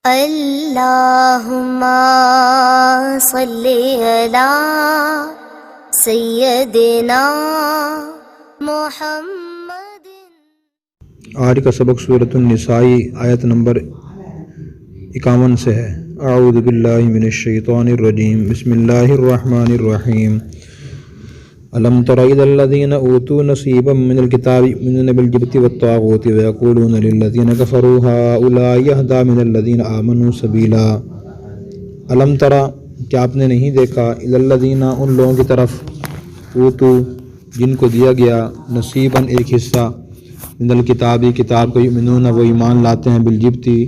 اللہم صلی علی سیدنا محمد۔ آج کا سبق سورۃ النساء آیت نمبر 51 سے ہے۔ اعوذ باللہ من الشیطان الرجیم، بسم اللہ الرحمن الرحیم۔ الم تر الی الذین اوتوا نصیبا من الکتاب یؤمنون بالجبت والطاغوت ویقولون للذین کفروا ہؤلاء اہدی من الذین آمنوا سبیلا۔ الم تر، کیا آپ نے نہیں دیکھا، الی الذین، ان لوگوں کی طرف، اوتوا، جن کو دیا گیا، نصیباً ایک حصہ، من الکتابی، کتاب کو، یؤمنون، وہ ایمان لاتے ہیں، بالجبتی،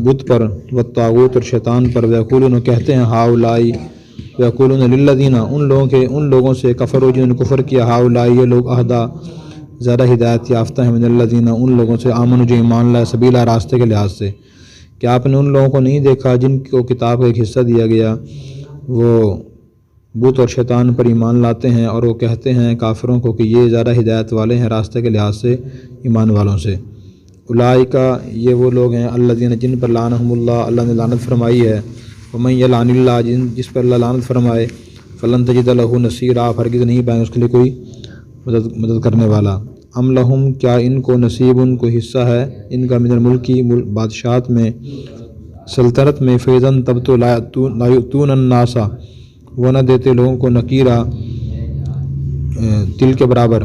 بت پر، والطاغوت، اور شیطان پر، ویقولون، کہتے ہیں، ہؤلاء، ویقولون للذین، ان لوگوں سے، کفروا، جنہوں نے کفر کیا، ہؤلاء، یہ لوگ، اہدی، زیادہ ہدایت یافتہ ہیں، من الذین، ان لوگوں سے، آمنوا، جو ایمان لائے، سبیلا، راستے کے لحاظ سے۔ کیا آپ نے ان لوگوں کو نہیں دیکھا جن کو کتاب کا ایک حصہ دیا گیا، وہ بت اور شیطان پر ایمان لاتے ہیں، اور وہ کہتے ہیں کافروں کو کہ یہ زیادہ ہدایت والے ہیں راستے کے لحاظ سے ایمان والوں سے۔ اولئک، یہ وہ لوگ ہیں، الذین، جن پر لعنہم اللہ، اللہ نے لعنت فرمائی ہے، ومن یلعن اللہ، جس پر اللہ لعنت فرمائے، فلن تجد لہ نصیرا، آپ ہرگز نہیں پائیں اس کے لیے کوئی مدد کرنے والا۔ ام لہم، کیا ان کو، نصیب، ان کو حصہ ہے ان کا، من الملکی، بادشاہت میں، سلطنت میں، فیضاً، تب تو لا یؤتون الناس، وہ نہ دیتے لوگوں کو، نقیرا، تل کے برابر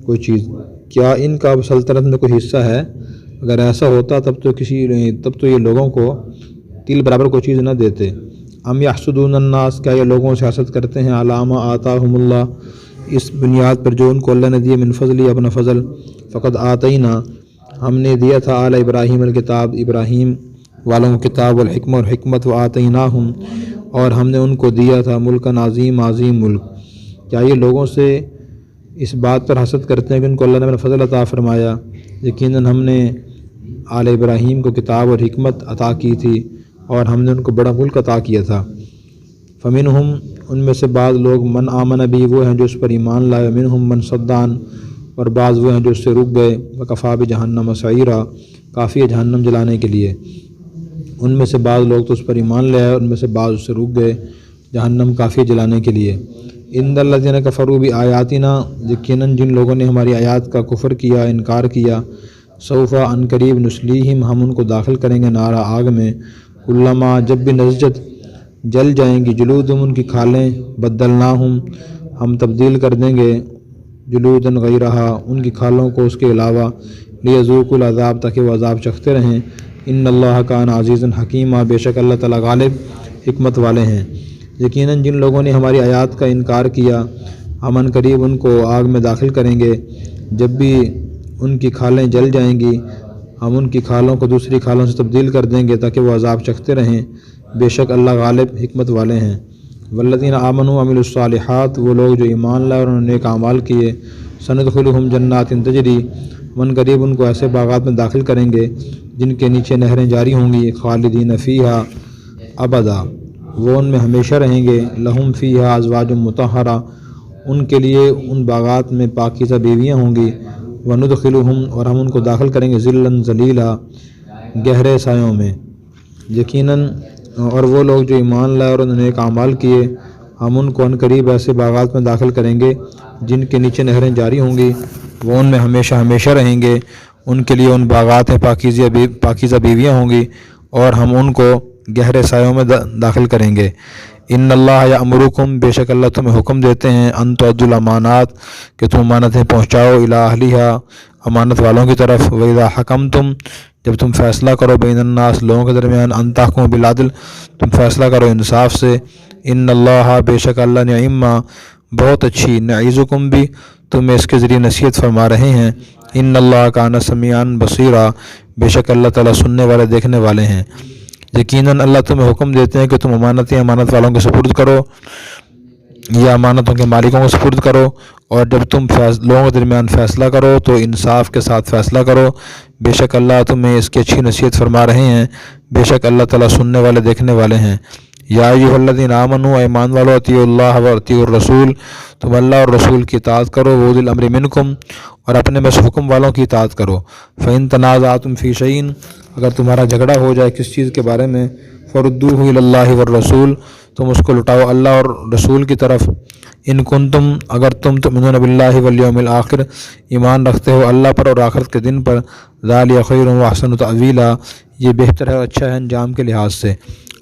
کوئی چیز۔ کیا ان کا سلطنت میں کوئی حصہ ہے؟ اگر ایسا ہوتا تب تو یہ لوگوں کو تل برابر کوئی چیز نہ دیتے۔ ام یحسدون الناس، کیا یہ لوگوں سے حسد کرتے ہیں، علی ما آتاہم اللہ، اس بنیاد پر جو ان کو اللہ نے دیے، من فضلی، اپنا فضل، فقد آتینا، ہم نے دیا تھا، آل ابراہیم الکتاب، ابراہیم والوں کو کتاب، والحکمہ، اور حکمت، وآتیناہم، اور ہم نے ان کو دیا تھا، ملکن عظیم، عظیم ملک۔ کیا یہ لوگوں سے اس بات پر حسد کرتے ہیں کہ ان کو اللہ نے اپنا فضل عطا فرمایا؟ یقیناً ہم نے آل ابراہیم کو کتاب اور حکمت عطا کی تھی، اور ہم نے ان کو بڑا ملک عطا کیا تھا۔ فمنہم، ان میں سے بعض لوگ، من آمن بھی، وہ ہیں جو اس پر ایمان لائے، منہم من صدان، اور بعض وہ ہیں جو اس سے رک گئے، وکفیٰ بجہنم سعیرا، کافی ہے جہنم جلانے کے لیے۔ ان میں سے بعض لوگ تو اس پر ایمان لے آئے، ان میں سے بعض اس سے رک گئے، جہنم کافی جلانے کے لیے۔ ان الذین کفروا بآیاتنا، یقیناً جن لوگوں نے ہماری آیات کا کفر کیا، انکار کیا، سوف، ان قریب، نصلیہم، ہم ان کو داخل کریں گے، نارا، آگ میں، کلما، جب بھی نضجت، جل جائیں گی، جلودہم، ان کی کھالیں، بدلناہم، ہم تبدیل کر دیں گے، جلوداً غیرہا، ان کی کھالوں کو اس کے علاوہ، لیذوقوا العذاب، تاکہ وہ عذاب چکھتے رہیں۔ ان اللہ کان عزیزاً حکیما، بے شک اللہ تعالیٰ غالب، حکمت والے ہیں۔ یقیناً جن لوگوں نے ہماری آیات کا انکار کیا، ہم ان قریب ان کو آگ میں داخل کریں گے، جب بھی ان کی کھالیں جل جائیں گی، ہم ان کی کھالوں کو دوسری کھالوں سے تبدیل کر دیں گے تاکہ وہ عذاب چکھتے رہیں، بے شک اللہ غالب، حکمت والے ہیں۔ والذین آمنوا وعملوا الصالحات، وہ لوگ جو ایمان لائے اور انہوں نے نیک اعمال کیے، سندخلہم جنات تجری، من قریب ان کو ایسے باغات میں داخل کریں گے جن کے نیچے نہریں جاری ہوں گی، خالدین فیہا ابدا، وہ ان میں ہمیشہ رہیں گے، لہم فیہا ازواج مطہرہ، ان کے لیے ان باغات میں پاکیزہ بیویاں ہوں گی، وندخلہم، اور ہم ان کو داخل کریں گے، ذلاً ذلیلا، گہرے سایوں میں۔ یقیناً، اور وہ لوگ جو ایمان لائے اور انہوں نے نیک اعمال کیے، ہم ان کو ان قریب ایسے باغات میں داخل کریں گے جن کے نیچے نہریں جاری ہوں گی، وہ ان میں ہمیشہ ہمیشہ رہیں گے، ان کے لیے ان باغات میں پاکیزہ بیویاں ہوں گی، اور ہم ان کو گہرے سایوں میں داخل کریں گے۔ ان اللہ یأمرکم، بے شک اللہ تمہیں حکم دیتے ہیں، ان تؤدوا الامانات، کہ تم امانتیں پہنچاؤ، الی اہلیہا، امانت والوں کی طرف، وَإِذَا حَكَمْتُمْ، جب تم فیصلہ کرو، بین الناس، لوگوں کے درمیان، ان تحکموا بالعدل، تم فیصلہ کرو انصاف سے، ان اللہ، بے شک اللہ، نعم، بہت اچھی، نعظکم بھی، تمہیں اس کے ذریعے نصیحت فرما رہے ہیں، ان اللہ کان سمیعا بصیرا، بے شک اللہ تعالیٰ سننے والے، دیکھنے والے ہیں۔ یقیناً اللہ تمہیں حکم دیتے ہیں کہ تم امانتیں امانت والوں کے سپرد کرو، یا امانتوں کے مالکوں کو سپرد کرو، اور جب تم لوگوں کے درمیان فیصلہ کرو تو انصاف کے ساتھ فیصلہ کرو، بے شک اللہ تمہیں اس کی اچھی نصیحت فرما رہے ہیں، بے شک اللہ تعالیٰ سننے والے، دیکھنے والے ہیں۔ یا ایھاالذین آمنوا ایمان والو اطیعوا اللہ و اطیعوا الرسول، تم اللہ اور رسول کی اطاعت کرو، وأولی الامر منکم، اور اپنے میں سے حکم والوں کی اطاعت کرو۔ فإن تنازعتم فی شیء، اگر تمہارا جھگڑا ہو جائے کس چیز کے بارے میں، فردوہ الی اللہ والرسول، تم اس کو لٹاؤ اللہ اور رسول کی طرف۔ ان کنتم، اگر تم تؤمنون باللہ والیوم الآخر، ایمان رکھتے ہو اللہ پر اور آخرت کے دن پر، ذالک خیر واحسن تأویلا، یہ بہتر ہے اور اچھا ہے انجام کے لحاظ سے۔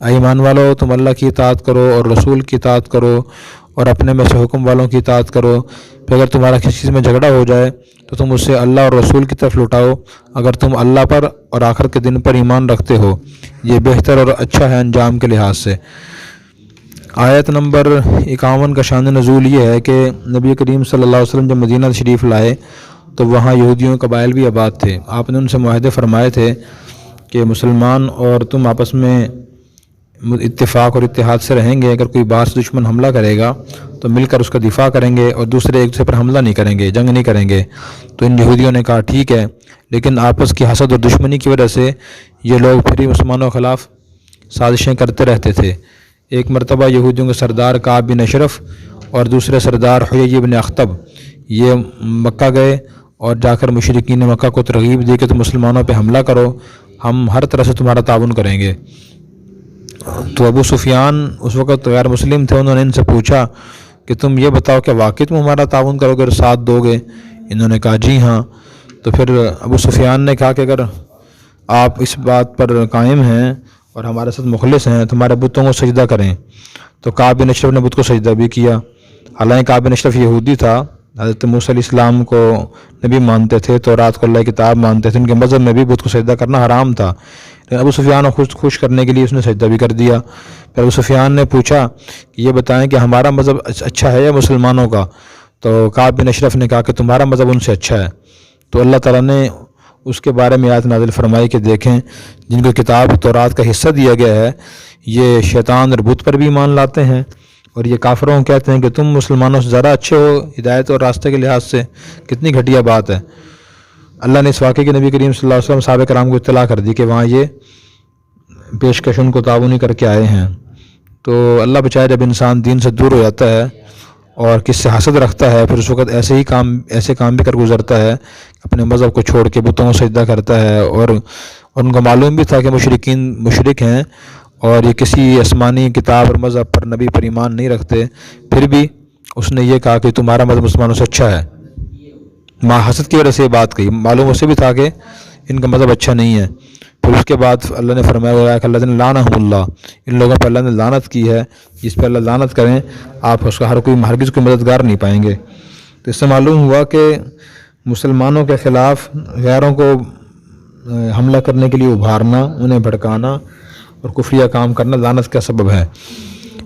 اے ایمان والو، تم اللہ کی اطاعت کرو اور رسول کی اطاعت کرو اور اپنے میں سے حکم والوں کی اطاعت کرو۔ پھر اگر تمہارا کسی چیز میں جھگڑا ہو جائے تو تم اسے اللہ اور رسول کی طرف لٹاؤ، اگر تم اللہ پر اور آخرت کے دن پر ایمان رکھتے ہو، یہ بہتر اور اچھا ہے انجام کے لحاظ سے۔ آیت نمبر 51 کا شان نزول یہ ہے کہ نبی کریم صلی اللہ علیہ وسلم جب مدینہ شریف لائے تو وہاں یہودیوں کے قبائل بھی آباد تھے۔ آپ نے ان سے معاہدے فرمائے تھے کہ مسلمان اور تم آپس میں اتفاق اور اتحاد سے رہیں گے، اگر کوئی باہر سے دشمن حملہ کرے گا تو مل کر اس کا دفاع کریں گے اور دوسرے ایک دوسرے پر حملہ نہیں کریں گے، جنگ نہیں کریں گے۔ تو ان یہودیوں نے کہا ٹھیک ہے، لیکن آپس کی حسد اور دشمنی کی وجہ سے یہ لوگ پھر ہی مسلمانوں کے خلاف سازشیں کرتے رہتے تھے۔ ایک مرتبہ یہودیوں کے سردار کعب بن اشرف اور دوسرے سردار حیی بن اخطب یہ مکہ گئے اور جا کر مشرکین مکہ کو ترغیب دی کہ تم مسلمانوں پہ حملہ کرو، ہم ہر طرح سے تمہارا تعاون کریں گے۔ تو ابو سفیان اس وقت غیر مسلم تھے، انہوں نے ان سے پوچھا کہ تم یہ بتاؤ کہ واقعی تم ہمارا تعاون کرو گے اور ساتھ دو گے؟ انہوں نے کہا جی ہاں۔ تو پھر ابو سفیان نے کہا کہ اگر آپ اس بات پر قائم ہیں اور ہمارے ساتھ مخلص ہیں تو ہمارے بتوں کو سجدہ کریں۔ تو کعب بن اشرف نے بت کو سجدہ بھی کیا، حالانکہ کعب بن اشرف یہودی تھا، حضرت موسیٰ علیہ السلام کو نبی مانتے تھے، تو رات کو اللہ کی کتاب مانتے تھے، ان کے مذہب میں بھی بت کو سجدہ کرنا حرام تھا، لیکن ابو سفیان کو خوش کرنے کے لیے اس نے سجدہ بھی کر دیا۔ پھر ابو سفیان نے پوچھا کہ یہ بتائیں کہ ہمارا مذہب اچھا ہے یا مسلمانوں کا؟ تو کعب بن اشرف نے کہا کہ تمہارا مذہب ان سے اچھا ہے۔ تو اللہ تعالیٰ نے اس کے بارے میں آیت نازل فرمائی کہ دیکھیں جن کو کتاب تورات کا حصہ دیا گیا ہے یہ شیطان اور بت پر بھی ایمان لاتے ہیں، اور یہ کافروں کو کہتے ہیں کہ تم مسلمانوں سے ذرا اچھے ہو ہدایت اور راستے کے لحاظ سے۔ کتنی گھٹیا بات ہے۔ اللہ نے اس واقعے کے نبی کریم صلی اللہ علیہ وسلم صحابہ کرام کو اطلاع کر دی کہ وہاں یہ پیشکش ان کو تعاونی کر کے آئے ہیں۔ تو اللہ بچائے جب انسان دین سے دور ہو جاتا ہے اور کس سے حسد رکھتا ہے، پھر اس وقت ایسے کام بھی کر گزرتا ہے، اپنے مذہب کو چھوڑ کے بتوں کو سجدہ کرتا ہے، اور ان کو معلوم بھی تھا کہ مشرکین مشرک ہیں اور یہ کسی آسمانی کتاب اور مذہب پر نبی پر ایمان نہیں رکھتے، پھر بھی اس نے یہ کہا کہ تمہارا مذہب مسلمانوں سے اچھا ہے۔ حسد کی وجہ سے یہ بات کہی، معلوم اسے بھی تھا کہ ان کا مذہب اچھا نہیں ہے۔ پھر اس کے بعد اللہ نے فرمایا کہ اللہ لعنہم اللہ، ان لوگوں پر اللہ نے لعنت کی ہے، جس پہ اللہ لعنت کریں آپ اس کا ہرگز کوئی مددگار نہیں پائیں گے۔ تو اس سے معلوم ہوا کہ مسلمانوں کے خلاف غیروں کو حملہ کرنے کے لیے ابھارنا، انہیں بھڑکانا اور کفریہ کام کرنا لعنت کا سبب ہے۔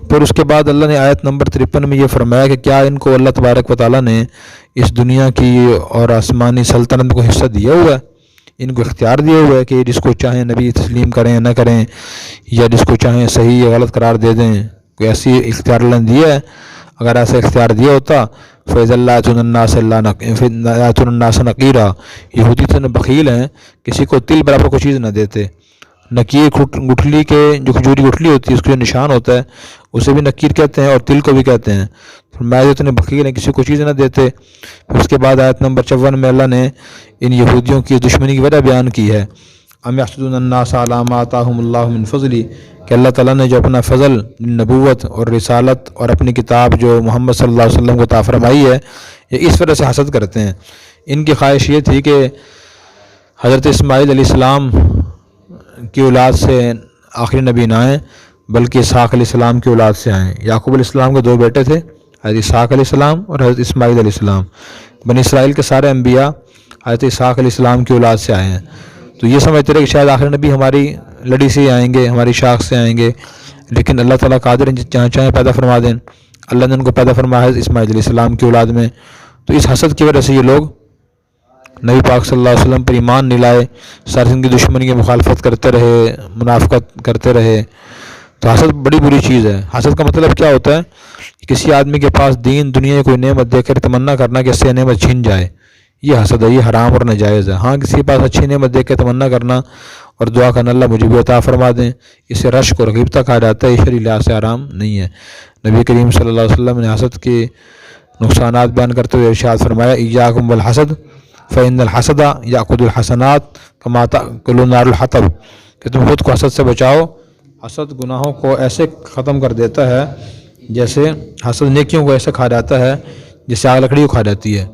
پھر اس کے بعد اللہ نے آیت نمبر 53 میں یہ فرمایا کہ کیا ان کو اللہ تبارک و تعالیٰ نے اس دنیا کی اور آسمانی سلطنت کو حصہ دیا ہوا ہے، ان کو اختیار دیا ہوا ہے کہ جس کو چاہیں نبی تسلیم کریں نہ کریں، یا جس کو چاہیں صحیح یا غلط قرار دے دیں؟ کوئی ایسی اختیار اللہ نے دیا ہے؟ اگر ایسا اختیار دیا ہوتا فیض اللہ الناس نقیرہ، یہودی تو بخیل ہیں، کسی کو تل برابر کوئی چیز نہ دیتے۔ نکیر گٹھلی کے جو کھجوری گٹھلی ہوتی ہے اس کا جو نشان ہوتا ہے اسے بھی نکیر کہتے ہیں اور تل کو بھی کہتے ہیں۔ فرمایا جو اتنے بخیل ہیں کسی کو چیز نہ دیتے۔ پھر اس کے بعد آیت نمبر 54 میں اللہ نے ان یہودیوں کی دشمنی کی وجہ بیان کی ہے، ام یحسدون الناس علی ما آتاہم اللہ من فضلی، کہ اللہ تعالیٰ نے جو اپنا فضل نبوت اور رسالت اور اپنی کتاب جو محمد صلی اللہ علیہ وسلم کو عطا فرمائی ہے یہ اس وجہ سے حسد کرتے ہیں۔ ان کی خواہش یہ تھی کہ حضرت اسماعیل علیہ السلام کی اولاد سے آخری نبی نہ آئیں بلکہ اسحاق علیہ السلام کی اولاد سے آئیں۔ یعقوب علیہ السلام کے 2 بیٹے تھے، حضرت اسحاق علیہ السلام اور حضرت اسماعیل علیہ السلام۔ بنی اسرائیل کے سارے انبیاء حضرت اسحاق علیہ السلام کی اولاد سے آئے ہیں، تو یہ سمجھتے رہے کہ شاید آخری نبی ہماری لڑی سے ہی آئیں گے، ہماری شاخ سے آئیں گے، لیکن اللہ تعالیٰ قادر ہیں جہاں چاہیں پیدا فرما دیں۔ اللہ نے ان کو پیدا فرمایا حضرت اسماعیل علیہ السلام کی اولاد میں۔ تو اس حسد کی وجہ سے یہ لوگ نبی پاک صلی اللہ علیہ وسلم پر ایمان نہیں لائے، ساری زندگی دشمنی کی مخالفت کرتے رہے، منافقت کرتے رہے۔ تو حسد بڑی بری چیز ہے۔ حسد کا مطلب کیا ہوتا ہے؟ کسی آدمی کے پاس دین دنیا کی کوئی نعمت دے کر تمنا کرنا کہ اس سے نعمت چھن جائے، یہ حسد ہے، یہ حرام اور ناجائز ہے۔ ہاں کسی کے پاس اچھی نعمت دیکھ کے تمنا کرنا اور دعا کرنا اللہ مجھے بھی عطا فرما دیں، اسے رشک اور غیبت کہا جاتا ہے، یہ شرعی لحاظ سے حرام نہیں ہے۔ نبی کریم صلی اللہ علیہ وسلم نے حسد کے نقصانات بیان کرتے ہوئے ارشاد فرمایا ایاکم والحسد فإن الحسد یأخذ الحسنات کما تأکل نار الحطب، کہ تم خود کو حسد سے بچاؤ، حسد گناہوں کو ایسے ختم کر دیتا ہے جیسے حسد نیکیوں کو ایسے کھا جاتا ہے جیسے آگ لکڑی کو کھا جاتی ہے۔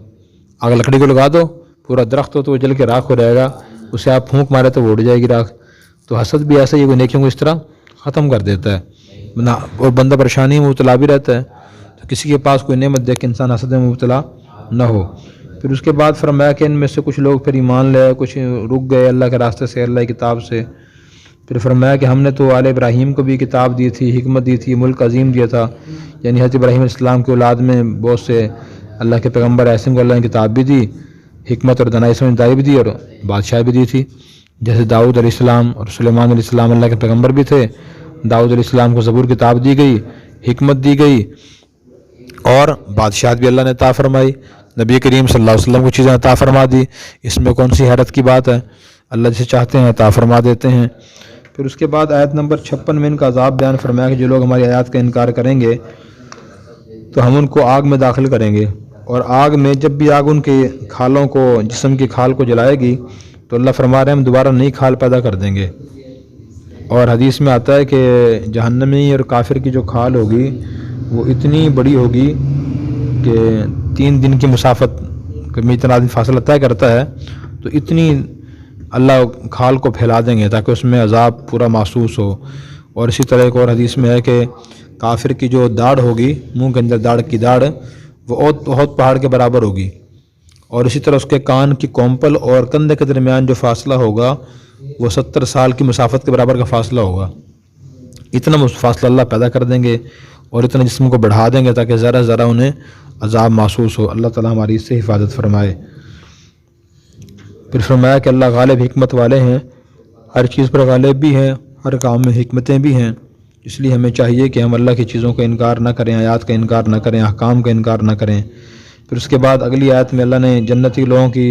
آگ لکڑی کو لگا دو، پورا درخت ہو تو وہ جل کے راکھ ہو جائے گا، اسے آپ پھونک مارے تو وہ اڑ جائے گی راکھ۔ تو حسد بھی ایسا ہی وہ نیکیوں کو اس طرح ختم کر دیتا ہے اور بندہ پریشانی میں مبتلا بھی رہتا ہے۔ تو کسی کے پاس کوئی نعمت دیکھ کے انسان حسد میں مبتلا نہ ہو۔ پھر اس کے بعد فرمایا کہ ان میں سے کچھ لوگ پھر ایمان لے، کچھ رک گئے اللہ کے راستے سے، اللہ کی کتاب سے۔ پھر فرمایا کہ ہم نے تو آل ابراہیم کو بھی کتاب دی تھی، حکمت دی تھی، ملک عظیم دیا تھا، یعنی حضرت ابراہیم علیہ السلام کی اولاد میں بہت سے اللہ کے پیغمبر ایسے کو اللہ نے کتاب بھی دی، حکمت اور دانائی سمجھداری بھی دی اور بادشاہ بھی دی تھی، جیسے داؤد علیہ السلام اور سلیمان علیہ السلام اللہ کے پیغمبر بھی تھے۔ داؤد علیہ السلام کو زبور کتاب دی گئی، حکمت دی گئی اور بادشاہت بھی اللہ نے عطا فرمائی۔ نبی کریم صلی اللہ علیہ وسلم کو چیزیں عطا فرما دی، اس میں کون سی حیرت کی بات ہے؟ اللہ جسے چاہتے ہیں عطا فرما دیتے ہیں۔ پھر اس کے بعد آیت نمبر 56 میں ان کا عذاب بیان فرمایا کہ جو لوگ ہماری آیات کا انکار کریں گے تو ہم ان کو آگ میں داخل کریں گے، اور آگ میں جب بھی آگ ان کے کھالوں کو، جسم کی کھال کو جلائے گی تو اللہ فرما رہے ہیں ہم دوبارہ نئی کھال پیدا کر دیں گے۔ اور حدیث میں آتا ہے کہ جہنمی اور کافر کی جو کھال ہوگی وہ اتنی بڑی ہوگی کہ 3 دن کی مسافت کبھی اتنا آدمی فاصلہ طے کرتا ہے، تو اتنی اللہ کھال کو پھیلا دیں گے تاکہ اس میں عذاب پورا محسوس ہو۔ اور اسی طرح ایک اور حدیث میں ہے کہ کافر کی جو داڑھ ہوگی، منہ کے اندر داڑھ کی داڑھ، وہ بہت پہاڑ کے برابر ہوگی، اور اسی طرح اس کے کان کی کومپل اور کندھے کے درمیان جو فاصلہ ہوگا وہ 70 سال کی مسافت کے برابر کا فاصلہ ہوگا۔ اتنا فاصلہ اللہ پیدا کر دیں گے اور اتنا جسم کو بڑھا دیں گے تاکہ ذرا ذرا انہیں عذاب محسوس ہو۔ اللہ تعالیٰ ہماری اس سے حفاظت فرمائے۔ پھر فرمایا کہ اللہ غالب حکمت والے ہیں، ہر چیز پر غالب بھی ہیں، ہر کام میں حکمتیں بھی ہیں، اس لیے ہمیں چاہیے کہ ہم اللہ کی چیزوں کا انکار نہ کریں، آیات کا انکار نہ کریں، احکام کا انکار نہ کریں۔ پھر اس کے بعد اگلی آیت میں اللہ نے جنتی لوگوں کی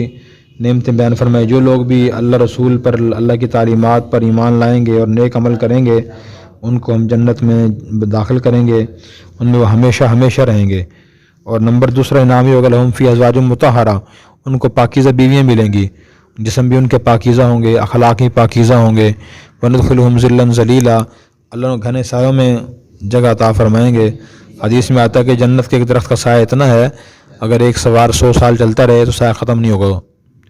نعمتیں بیان فرمائی، جو لوگ بھی اللہ رسول پر، اللہ کی تعلیمات پر ایمان لائیں گے اور نیک عمل کریں گے ان کو ہم جنت میں داخل کریں گے، ان میں وہ ہمیشہ ہمیشہ رہیں گے۔ اور نمبر دوسرا انعام یہ ہوگا لہم فی ازواج مطہرہ، ان کو پاکیزہ بیویاں ملیں گی، جسم بھی ان کے پاکیزہ ہوں گے، اخلاق بھی پاکیزہ ہوں گے۔ وندخلہم ذلا ذلیلا، اللہ نے گھنے سایوں میں جگہ عطا فرمائیں گے۔ حدیث میں آتا ہے کہ جنت کے ایک درخت کا سایہ اتنا ہے اگر ایک سوار 100 سال چلتا رہے تو سایہ ختم نہیں ہوگا،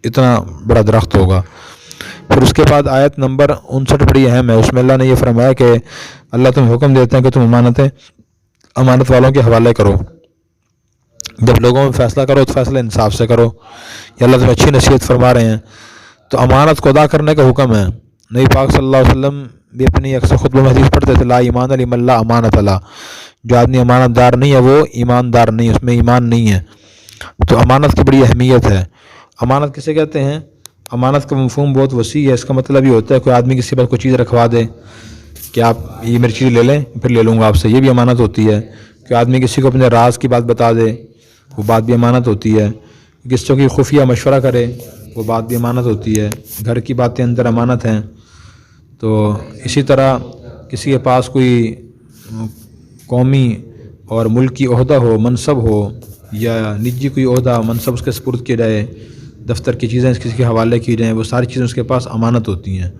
اتنا بڑا درخت ہوگا۔ پھر اس کے بعد آیت نمبر 59 بڑی اہم ہے، اس میں اللہ نے یہ فرمایا کہ اللہ تمہیں حکم دیتے ہیں کہ تم امانت والوں کے حوالے کرو، جب لوگوں میں فیصلہ کرو تو فیصلہ انصاف سے کرو۔ یہ اللہ تمہیں اچھی نصیحت فرما رہے ہیں۔ تو امانت کو ادا کرنے کا حکم ہے۔ نبی پاک صلی اللہ علیہ وسلم بھی اپنی اکثر خطبہ میں حدیث پڑھتے تھے، لا ایمان لمن لا امانت لا، جو آدمی امانت دار نہیں ہے وہ ایماندار نہیں، اس میں ایمان نہیں ہے۔ تو امانت کی بڑی اہمیت ہے۔ امانت کسے کہتے ہیں؟ امانت کا مفہوم بہت وسیع ہے۔ اس کا مطلب یہ ہوتا ہے کوئی آدمی کسی پر کوئی چیز رکھوا دے کہ آپ یہ میری چیز لے لیں پھر لے لوں گا آپ سے، یہ بھی امانت ہوتی ہے۔ کہ آدمی کسی کو اپنے راز کی بات بتا دے، وہ بات بھی امانت ہوتی ہے۔ کسی کی خفیہ مشورہ کرے، وہ بات بھی امانت ہوتی ہے۔ گھر کی باتیں اندر امانت ہیں۔ تو اسی طرح کسی کے پاس کوئی قومی اور ملکی عہدہ ہو، منصب ہو، یا نجی کوئی عہدہ منصب اس کے سپرد کیا جائے، دفتر کی چیزیں کسی کے حوالے کی جائیں، وہ ساری چیزیں اس کے پاس امانت ہوتی ہیں۔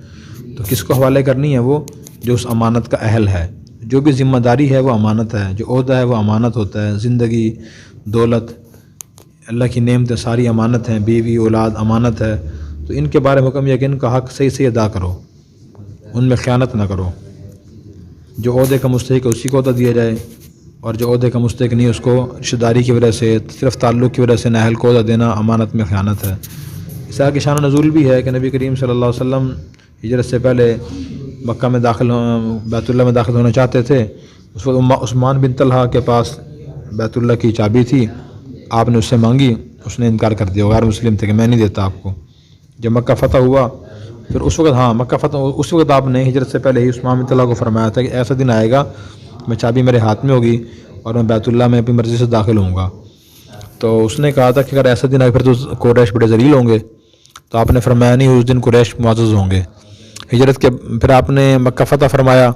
تو کس کو حوالے کرنی ہے؟ وہ جو اس امانت کا اہل ہے۔ جو بھی ذمہ داری ہے وہ امانت ہے، جو عہدہ ہے وہ امانت ہوتا ہے۔ زندگی، دولت، اللہ کی نعمتیں ساری امانت ہیں، بیوی اولاد امانت ہے۔ تو ان کے بارے میں حکم یہ کہ ان کا حق صحیح سے ادا کرو، ان میں خیانت نہ کرو۔ جو عہدے کا مستحق ہے اسی کو عہدہ دیا جائے، اور جو عہدے کا مستحق نہیں اس کو رشتہ داری کی وجہ سے، صرف تعلق کی وجہ سے نااہل کو عہدہ دینا امانت میں خیانت ہے۔ اس طرح کی شان و نزول بھی ہے کہ نبی کریم صلی اللہ علیہ وسلم ہجرت سے پہلے مکہ میں بیت اللہ میں داخل ہونا چاہتے تھے۔ اس وقت عثمان بن طلحہ کے پاس بیت اللہ کی چابی تھی، آپ نے اس سے مانگی، اس نے انکار کر دیا، غیر مسلم تھے کہ میں نہیں دیتا آپ کو۔ جب مکہ فتح ہوا پھر اس وقت مکہ فتح اس وقت آپ نے ہجرت سے پہلے ہی عثمان بن طلحہ کو فرمایا تھا کہ ایسا دن آئے گا میں چابی میرے ہاتھ میں ہوگی اور میں بیت اللہ میں اپنی مرضی سے داخل ہوں گا۔ تو اس نے کہا تھا کہ اگر ایسا دن آئے پھر تو قریش بڑے ذلیل ہوں گے. تو آپ نے فرمایا نہیں، اس دن قریش معزز ہوں گے. ہجرت کے پھر آپ نے مکہ فتح فرمایا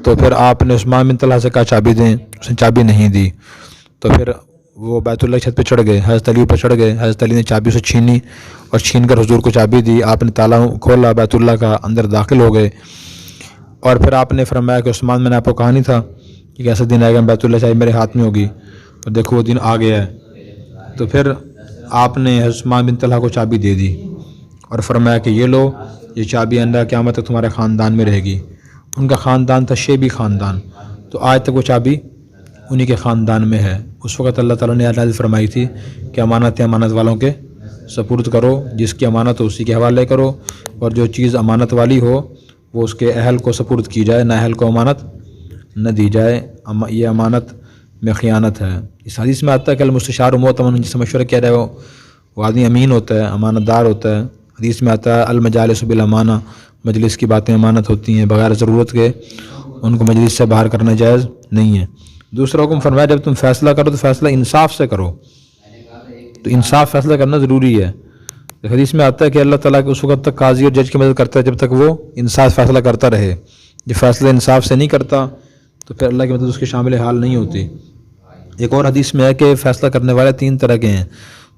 تو پھر آپ نے عثمان بن طلحہ سے کہا چابی دیں، اس نے چابی نہیں دی. تو پھر وہ بیت اللہ کی چھت پہ چڑھ گئے، حضرت علی پر چڑھ گئے. حضرت علی نے چابی سے چھینی اور چھین کر حضور کو چابی دی. آپ نے تالا کھولا بیت اللہ کا، اندر داخل ہو گئے. اور پھر آپ نے فرمایا کہ عثمان میں نے آپ کو کہا نہیں تھا کہ ایسا دن آئے گا بیت اللہ چابی میرے ہاتھ میں ہوگی، تو دیکھو وہ دن آ گیا ہے. تو پھر آپ نے عثمان بن طلحہ کو چابی دے دی اور فرمایا کہ یہ لو، یہ چابی اندر قیامت تک تمہارے خاندان میں رہے گی. ان کا خاندان تھا شیبی خاندان، تو آج تک وہ چابی انہی کے خاندان میں ہے. اس وقت اللہ تعالیٰ نے آیت فرمائی تھی کہ امانت والوں کے سپرد کرو، جس کی امانت ہو اسی کے حوالے کرو، اور جو چیز امانت والی ہو وہ اس کے اہل کو سپرد کی جائے، نااہل کو امانت نہ دی جائے. یہ امانت میں خیانت ہے. اس حدیث میں آتا ہے کہ المستشار مؤتمن، جس سے مشورہ کیا جائے وہ آدمی امین ہوتا ہے، امانت دار ہوتا ہے. حدیث میں آتا ہے المجالس بالامانہ، مجلس کی باتیں امانت ہوتی ہیں، بغیر ضرورت کے ان کو مجلس سے باہر کرنا جائز نہیں ہے. دوسرا حکم فرمایا جب تم فیصلہ کرو تو فیصلہ انصاف سے کرو. تو انصاف فیصلہ کرنا ضروری ہے. حدیث میں آتا ہے کہ اللہ تعالیٰ کے اس وقت تک قاضی اور جج کی مدد کرتا ہے جب تک وہ انصاف فیصلہ کرتا رہے. جب فیصلہ انصاف سے نہیں کرتا تو پھر اللہ کی مدد اس کے شامل حال نہیں ہوتی. ایک اور حدیث میں ہے کہ فیصلہ کرنے والے 3 طرح کے ہیں.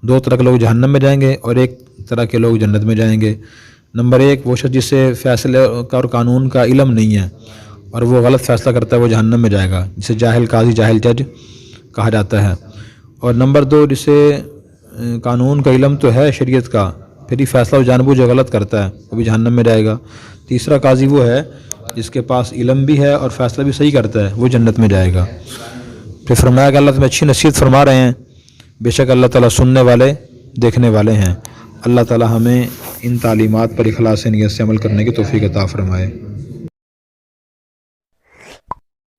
2 طرح کے لوگ جہنم میں جائیں گے اور 1 طرح کے لوگ جنت میں جائیں گے. نمبر 1 وہ شخص جس سے فیصلے کا اور قانون کا علم نہیں ہے اور وہ غلط فیصلہ کرتا ہے، وہ جہنم میں جائے گا، جسے جاہل قاضی جاہل جج کہا جاتا ہے. اور نمبر 2 جسے قانون کا علم تو ہے شریعت کا، پھر ہی فیصلہ وہ جان بوجھ غلط کرتا ہے، وہ بھی جہنم میں جائے گا. تیسرا قاضی وہ ہے جس کے پاس علم بھی ہے اور فیصلہ بھی صحیح کرتا ہے، وہ جنت میں جائے گا. پھر فرمایا کہ اللہ تمہیں اچھی نصیحت فرما رہے ہیں، بے شک اللہ تعالیٰ سننے والے دیکھنے والے ہیں. اللہ تعالیٰ ہمیں ان تعلیمات پر اخلاص نیت سے عمل کرنے کی توفیق عطا فرمائے.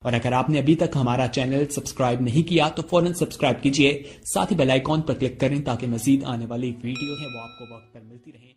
اور اگر آپ نے ابھی تک ہمارا چینل سبسکرائب نہیں کیا تو فوراً سبسکرائب کیجئے، ساتھ ہی بیل آئیکن پر کلک کریں تاکہ مزید آنے والی ویڈیو ہے وہ آپ کو وقت پر ملتی رہیں.